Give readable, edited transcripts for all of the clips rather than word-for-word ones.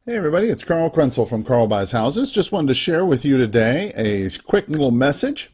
Hey everybody, it's Carl Krenzel from Carl Buys Houses. Just wanted to share with you today a quick little message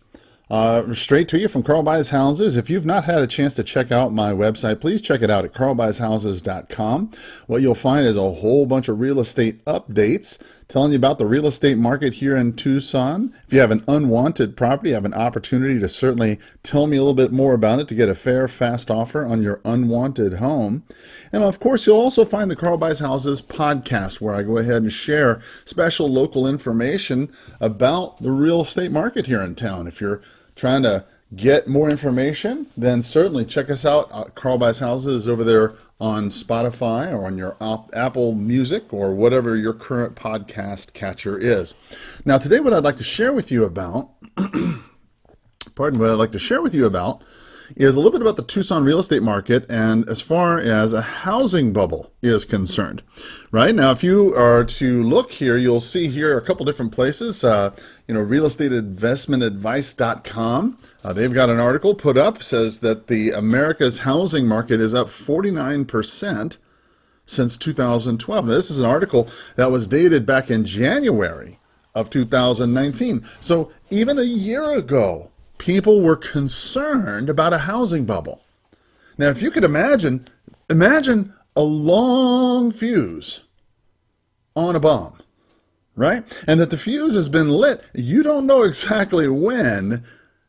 straight to you from Carl Buys Houses. If you've not had a chance to check out my website, please check it out at carlbuyshouses.com. What you'll find is a whole bunch of real estate updates telling you about the real estate market here in Tucson. If you have an unwanted property, you have an opportunity to certainly tell me a little bit more about it to get a fair, fast offer on your unwanted home. And of course, you'll also find the Carl Buys Houses podcast, where I go ahead and share special local information about the real estate market here in town. If you're trying to get more information, then certainly check us out. Carl Buys Houses over there on Spotify or on your Apple Music or whatever your current podcast catcher is. Now, today what I'd like to share with you about, what I'd like to share with you about is a little bit about the Tucson real estate market and as far as a housing bubble is concerned. Right now, if you are to look here, you'll see here a couple different places. Realestateinvestmentadvice.com. They've got an article put up, says that the America's housing market is up 49% since 2012. Now, this is an article that was dated back in January of 2019. So even a year ago, people were concerned about a housing bubble. Now, if you could imagine a long fuse on a bomb, right? And that the fuse has been lit. You don't know exactly when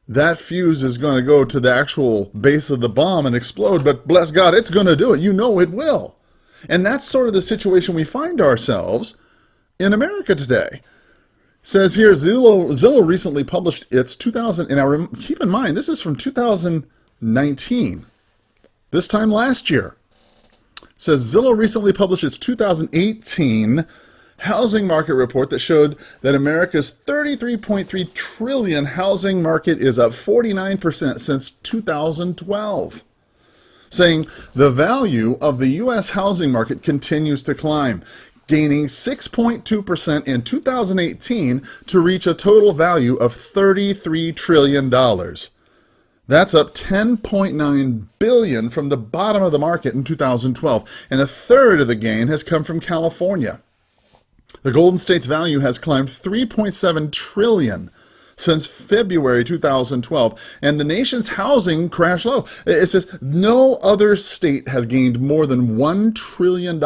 that fuse is going to go to the actual base of the bomb and explode, but bless God, it's going to do it. You know it will. And that's sort of the situation we find ourselves in America today. Says here, Zillow recently published its 2000, and now keep in mind, this is from 2019, this time last year. Says Zillow recently published its 2018 housing market report that showed that America's $33.3 trillion housing market is up 49% since 2012. Saying the value of the U.S. housing market continues to climb, gaining 6.2% in 2018 to reach a total value of $33 trillion. That's up $10.9 billion from the bottom of the market in 2012, and a third of the gain has come from California. The Golden State's value has climbed $3.7 trillion since February 2012, and the nation's housing crashed low. It says no other state has gained more than $1 trillion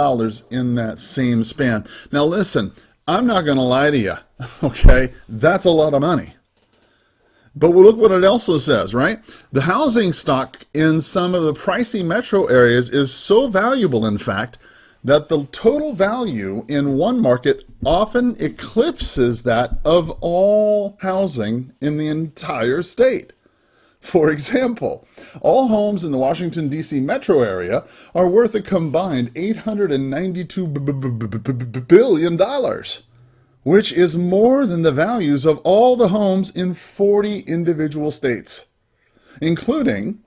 in that same span. Now listen, I'm not going to lie to you, okay? That's a lot of money. But look what it also says, right? The housing stock in some of the pricey metro areas is so valuable, in fact, that the total value in one market often eclipses that of all housing in the entire state. For example, all homes in the Washington, D.C. metro area are worth a combined $892 billion, which is more than the values of all the homes in 40 individual states, including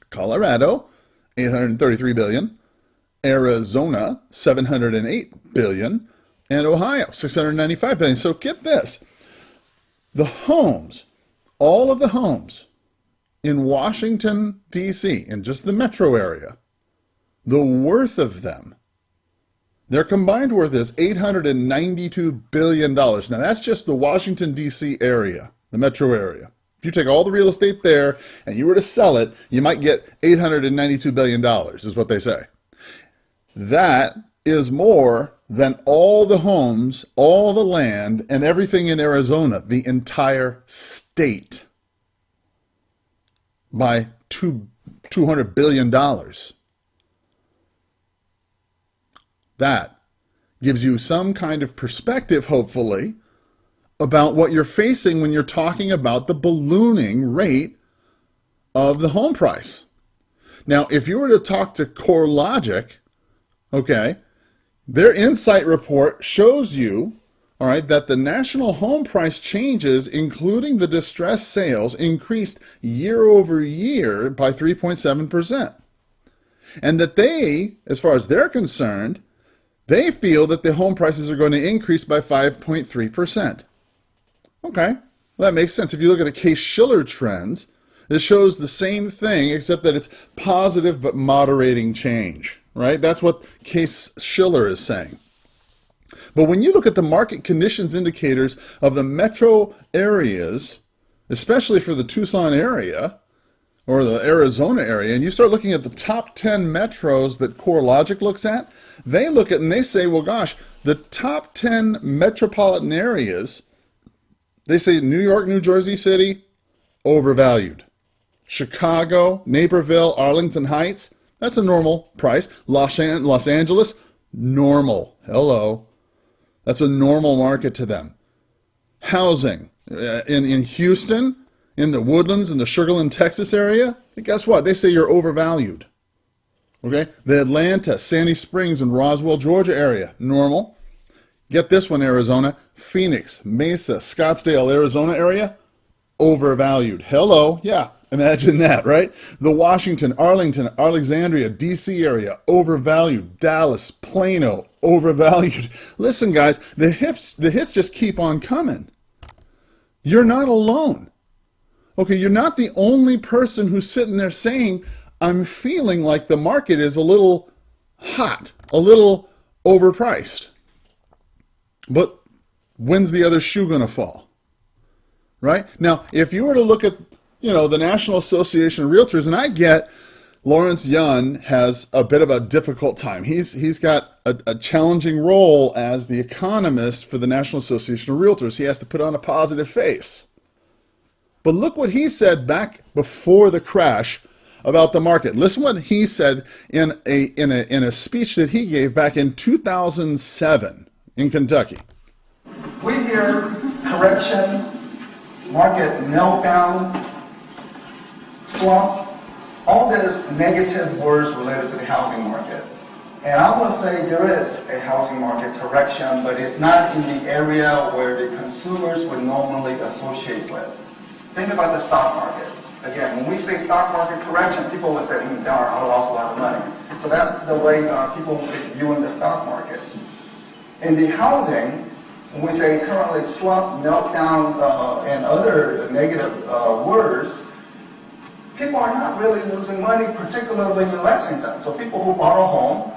Colorado, $833 billion, Arizona, $708 billion, and Ohio, $695 billion. So get this. The homes, all of the homes in Washington, D.C., in just the metro area, the worth of them, their combined worth is $892 billion. Now, that's just the Washington, D.C. area, the metro area. If you take all the real estate there and you were to sell it, you might get $892 billion, is what they say. That is more than all the homes, all the land, and everything in Arizona, the entire state, by $200 billion. That gives you some kind of perspective, hopefully, about what you're facing when you're talking about the ballooning rate of the home price. Now, if you were to talk to CoreLogic, okay, their insight report shows you, all right, that the national home price changes, including the distressed sales, increased year over year by 3.7%. And that they, as far as they're concerned, they feel that the home prices are going to increase by 5.3%. Okay, well, that makes sense. If you look at the Case-Shiller trends, this shows the same thing, except that it's positive but moderating change. Right? That's what Case-Shiller is saying. But when you look at the market conditions indicators of the metro areas, especially for the Tucson area or the Arizona area, and you start looking at the top 10 metros that CoreLogic looks at, they look at and they say, well, gosh, the top 10 metropolitan areas, they say New York, New Jersey City, overvalued. Chicago, Naperville, Arlington Heights, that's a normal price. Los Angeles, normal. Hello. That's a normal market to them. Housing in Houston, in the Woodlands, in the Sugar Land, Texas area, guess what? They say you're overvalued. Okay? The Atlanta, Sandy Springs, and Roswell, Georgia area, normal. Get this one, Arizona. Phoenix, Mesa, Scottsdale, Arizona area, overvalued. Hello. Yeah, imagine that, right? The Washington, Arlington, Alexandria, D.C. area, overvalued. Dallas, Plano, overvalued. Listen, guys, the hits just keep on coming. You're not alone. Okay, you're not the only person who's sitting there saying, I'm feeling like the market is a little hot, a little overpriced. But when's the other shoe going to fall? Right? Now, if you were to look at, the National Association of Realtors, and I get Lawrence Yun has a bit of a difficult time. He's got a challenging role as the economist for the National Association of Realtors. He has to put on a positive face. But look what he said back before the crash about the market. Listen what he said in a speech that he gave back in 2007 in Kentucky. We hear correction, market meltdown, slump, all these negative words related to the housing market. And I will say there is a housing market correction, but it's not in the area where the consumers would normally associate with. Think about the stock market. Again, when we say stock market correction, people would say, darn, I lost a lot of money. So that's the way people view in the stock market. In the housing, when we say currently slump, meltdown, and other negative words, people are not really losing money, particularly in Lexington. So people who bought a home,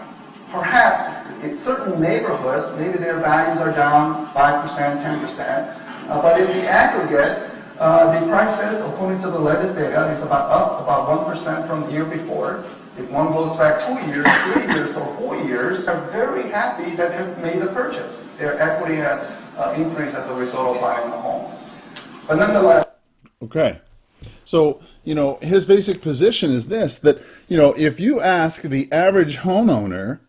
perhaps in certain neighborhoods, maybe their values are down 5%, 10%. But in the aggregate, the prices, according to the latest data, is up about 1% from the year before. If one goes back 2 years, 3 years, or 4 years, they're very happy that they've made a purchase. Their equity has increased as a result of buying a home. But nonetheless... Okay. So, his basic position is this, that, if you ask the average homeowner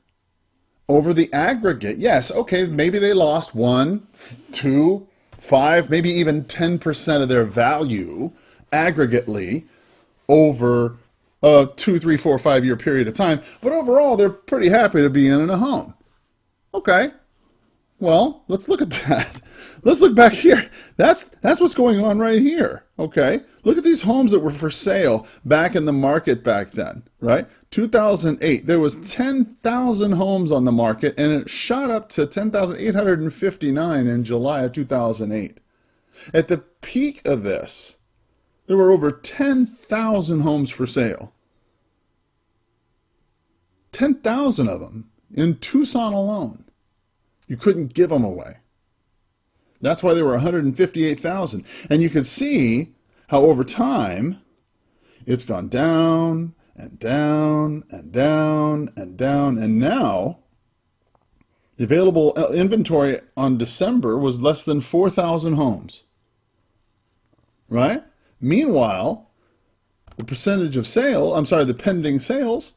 over the aggregate, yes, okay, maybe they lost 1, 2, 5, maybe even 10% of their value aggregately over a 2, 3, 4, 5 year period of time. But overall, they're pretty happy to be in a home. Okay. Well, let's look at that. Let's look back here. That's what's going on right here. Okay. Look at these homes that were for sale back in the market back then, right? 2008, there was 10,000 homes on the market, and it shot up to 10,859 in July of 2008. At the peak of this, there were over 10,000 homes for sale. 10,000 of them in Tucson alone. You couldn't give them away. That's why there were 158,000. And you can see how over time, it's gone down and down and down and down. And now, the available inventory on December was less than 4,000 homes. Right? Meanwhile, the percentage of the pending sales,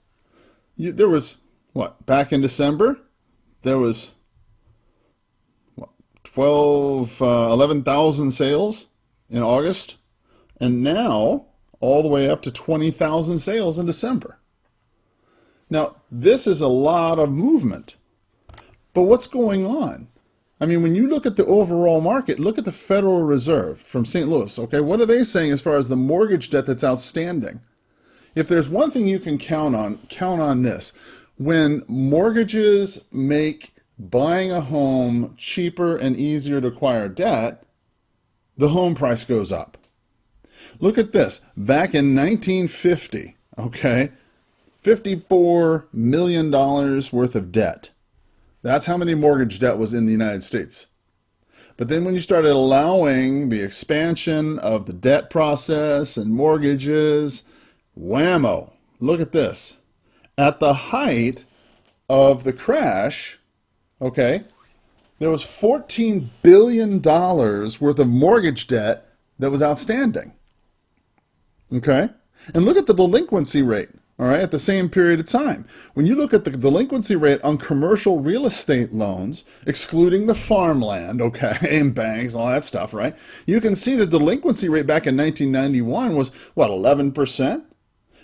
there was, back in December, there was 11,000 sales in August, and now all the way up to 20,000 sales in December. Now, this is a lot of movement. But what's going on? I mean, when you look at the overall market, look at the Federal Reserve from St. Louis, okay? What are they saying as far as the mortgage debt that's outstanding? If there's one thing you can count on this. When mortgages make buying a home cheaper and easier to acquire debt, the home price goes up. Look at this. Back in 1950, okay, $54 million worth of debt. That's how many mortgage debt was in the United States. But then when you started allowing the expansion of the debt process and mortgages, whammo, look at this. At the height of the crash, okay, there was $14 billion worth of mortgage debt that was outstanding. Okay? And look at the delinquency rate, all right, at the same period of time. When you look at the delinquency rate on commercial real estate loans, excluding the farmland, okay, and banks, all that stuff, right, you can see the delinquency rate back in 1991 was, what, 11%?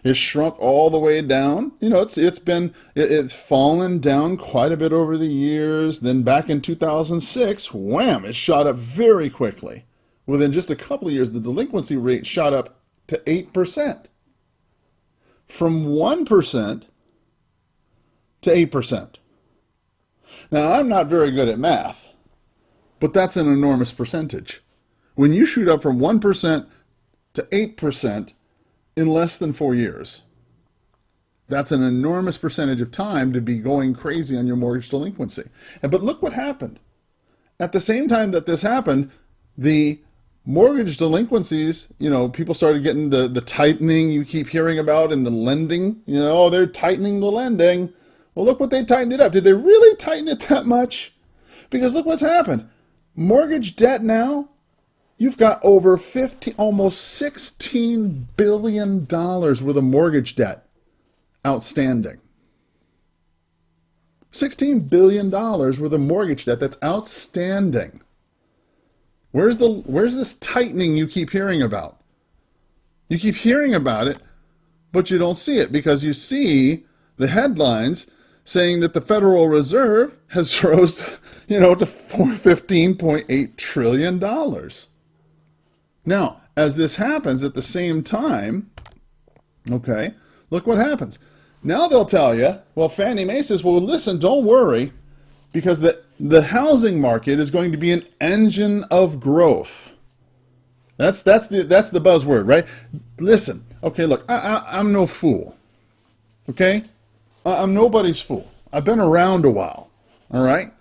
It shrunk all the way down. You know, it's fallen down quite a bit over the years. Then back in 2006, wham, it shot up very quickly. Within just a couple of years, the delinquency rate shot up to 8%. From 1% to 8%. Now, I'm not very good at math, but that's an enormous percentage. When you shoot up from 1% to 8% in less than 4 years, that's an enormous percentage of time to be going crazy on your mortgage delinquency. But look what happened. At the same time that this happened, the mortgage delinquencies, you know, people started getting the tightening you keep hearing about in the lending. You know, they're tightening the lending. Well, look what they tightened it up. Did they really tighten it that much? Because look what's happened. Mortgage debt now, you've got over almost $16 billion worth of mortgage debt outstanding. $16 billion worth of mortgage debt that's outstanding. Where's this tightening you keep hearing about? You keep hearing about it, but you don't see it because you see the headlines saying that the Federal Reserve has rose, to $15.8 trillion. Now, as this happens at the same time, okay, look what happens. Now they'll tell you, well, Fannie Mae says, well, listen, don't worry, because the housing market is going to be an engine of growth. That's the buzzword, right? Listen, okay, look, I'm no fool, okay? I'm nobody's fool. I've been around a while, all right?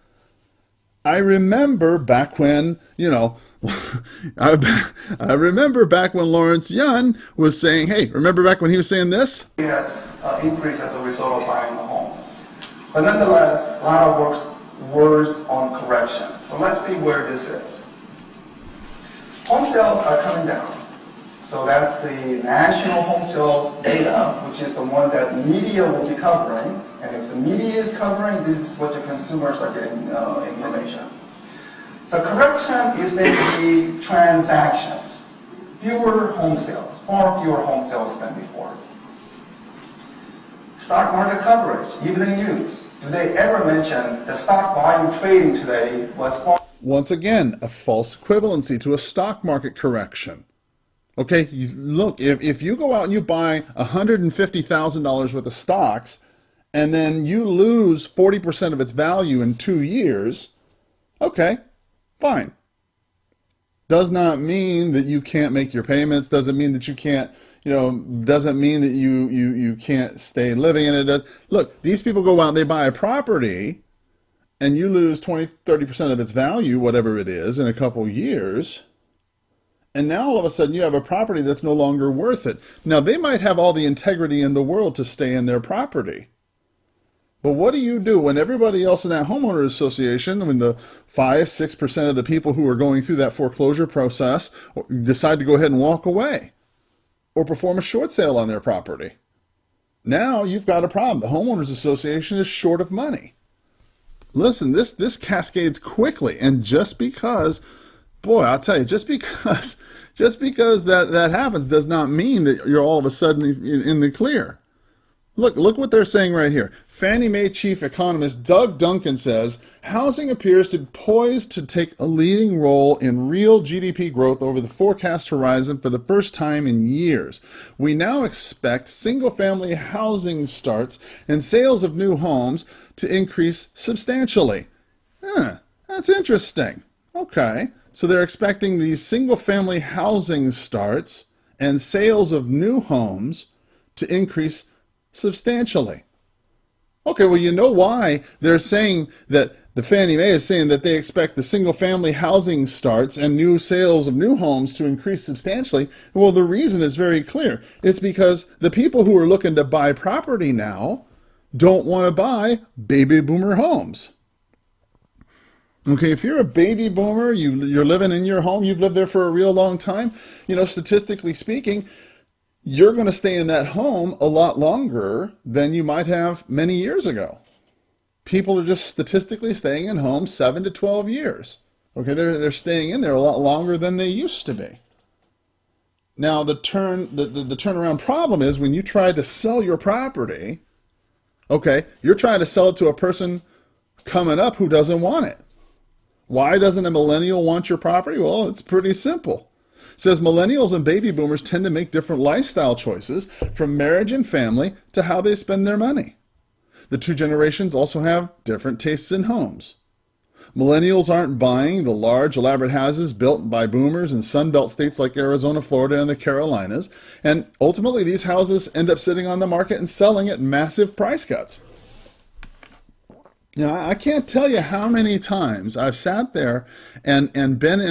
I remember back when, I remember back when Lawrence Yun was saying, hey, remember back when he was saying this? It has increased as a result of buying a home. But nonetheless, a lot of words on correction. So let's see where this is. Home sales are coming down. So that's the national home sales data, which is the one that media will be covering. And if the media is covering, this is what the consumers are getting information. So correction is basically transactions. Fewer home sales, far fewer home sales than before. Stock market coverage, evening news. Do they ever mention the stock volume trading today was far? Once again, a false equivalency to a stock market correction. Okay, look, if you go out and you buy $150,000 worth of stocks and then you lose 40% of its value in 2 years, okay, fine. Does not mean that you can't make your payments, doesn't mean that you can't, doesn't mean that you can't stay living in it. Look, these people go out and they buy a property and you lose 20-30% of its value, whatever it is, in a couple years. And now all of a sudden you have a property that's no longer worth it. Now they might have all the integrity in the world to stay in their property. But what do you do when everybody else in that homeowner association, when the 5-6% of the people who are going through that foreclosure process decide to go ahead and walk away or perform a short sale on their property? Now you've got a problem. The homeowners association is short of money. Listen, this cascades quickly, and just because, boy, I'll tell you, just because that happens does not mean that you're all of a sudden in the clear. Look what they're saying right here. Fannie Mae chief economist Doug Duncan says, housing appears to be poised to take a leading role in real GDP growth over the forecast horizon for the first time in years. We now expect single-family housing starts and sales of new homes to increase substantially. That's interesting. Okay, so they're expecting these single-family housing starts and sales of new homes to increase substantially. Okay, well, you know why they're saying that the Fannie Mae is saying that they expect the single family housing starts and new sales of new homes to increase substantially. Well, the reason is very clear. It's because the people who are looking to buy property now don't want to buy baby boomer homes. Okay, if you're a baby boomer, you're living in your home, you've lived there for a real long time, statistically speaking, you're going to stay in that home a lot longer than you might have many years ago. People are just statistically staying in homes 7 to 12 years. Okay, they're staying in there a lot longer than they used to be. Now, the turnaround problem is when you try to sell your property, okay, you're trying to sell it to a person coming up who doesn't want it. Why doesn't a millennial want your property? Well, it's pretty simple. It says millennials and baby boomers tend to make different lifestyle choices from marriage and family to how they spend their money. The two generations also have different tastes in homes. Millennials aren't buying the large, elaborate houses built by boomers in Sunbelt states like Arizona, Florida, and the Carolinas, and ultimately these houses end up sitting on the market and selling at massive price cuts. I can't tell you how many times I've sat there and been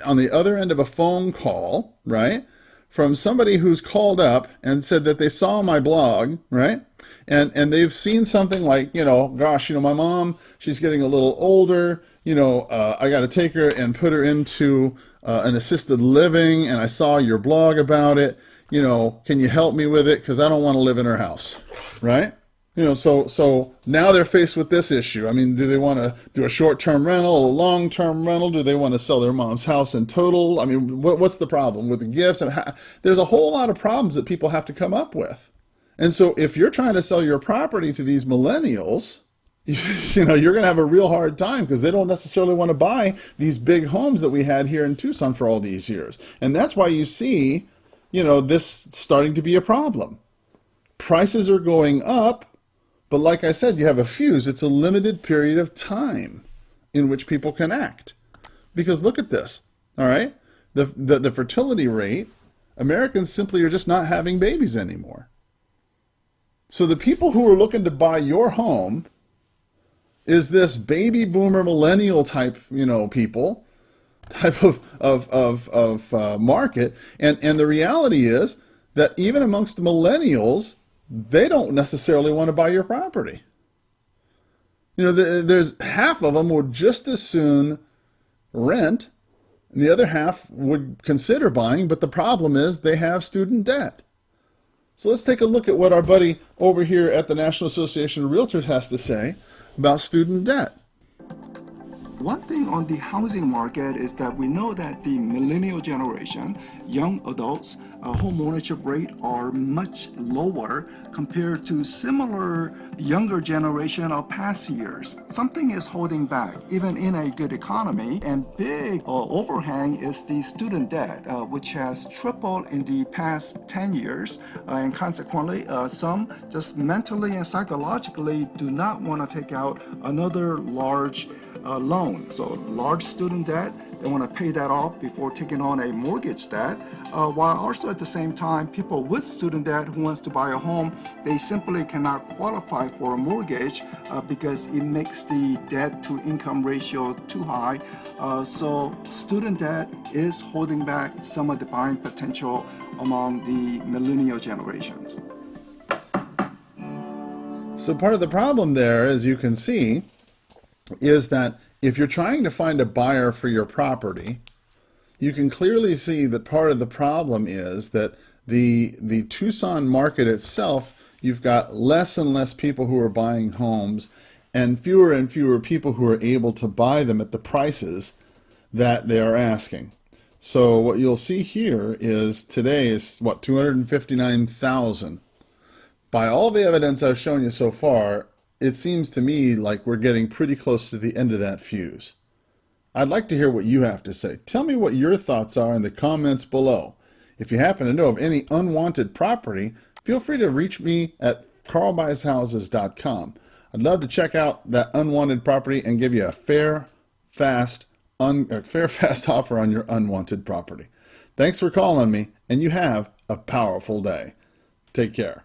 on the other end of a phone call, right, from somebody who's called up and said that they saw my blog, right, and they've seen something like, gosh, my mom, she's getting a little older, I got to take her and put her into an assisted living, and I saw your blog about it, can you help me with it, because I don't want to live in her house, right? So now they're faced with this issue. I mean, do they want to do a short-term rental, a long-term rental? Do they want to sell their mom's house in total? I mean, what's the problem with the gifts? There's a whole lot of problems that people have to come up with. And so if you're trying to sell your property to these millennials, you're going to have a real hard time because they don't necessarily want to buy these big homes that we had here in Tucson for all these years. And that's why you see, this starting to be a problem. Prices are going up. But like I said, you have a fuse. It's a limited period of time in which people can act. Because look at this, all right? The fertility rate, Americans simply are just not having babies anymore. So the people who are looking to buy your home is this baby boomer millennial type, people, type of market. And the reality is that even amongst the millennials, they don't necessarily want to buy your property. There's half of them would just as soon rent, and the other half would consider buying, but the problem is they have student debt. So let's take a look at what our buddy over here at the National Association of Realtors has to say about student debt. One thing on the housing market is that we know that the millennial generation, young adults, home ownership rate are much lower compared to similar younger generation of past years. Something is holding back, even in a good economy, and big overhang is the student debt, which has tripled in the past 10 years, and consequently, some just mentally and psychologically do not want to take out another large loan. So large student debt, they want to pay that off before taking on a mortgage debt, while also at the same time, people with student debt who wants to buy a home, they simply cannot qualify for a mortgage because it makes the debt to income ratio too high. So student debt is holding back some of the buying potential among the millennial generations. So part of the problem there, as you can see, is that if you're trying to find a buyer for your property, you can clearly see that part of the problem is that the Tucson market itself, you've got less and less people who are buying homes and fewer people who are able to buy them at the prices that they are asking. So what you'll see here is today is what, 259,000. By all the evidence I've shown you so far, it seems to me like we're getting pretty close to the end of that fuse. I'd like to hear what you have to say. Tell me what your thoughts are in the comments below. If you happen to know of any unwanted property, feel free to reach me at carlbuyshouses.com. I'd love to check out that unwanted property and give you a fair, fast offer on your unwanted property. Thanks for calling me, and you have a powerful day. Take care.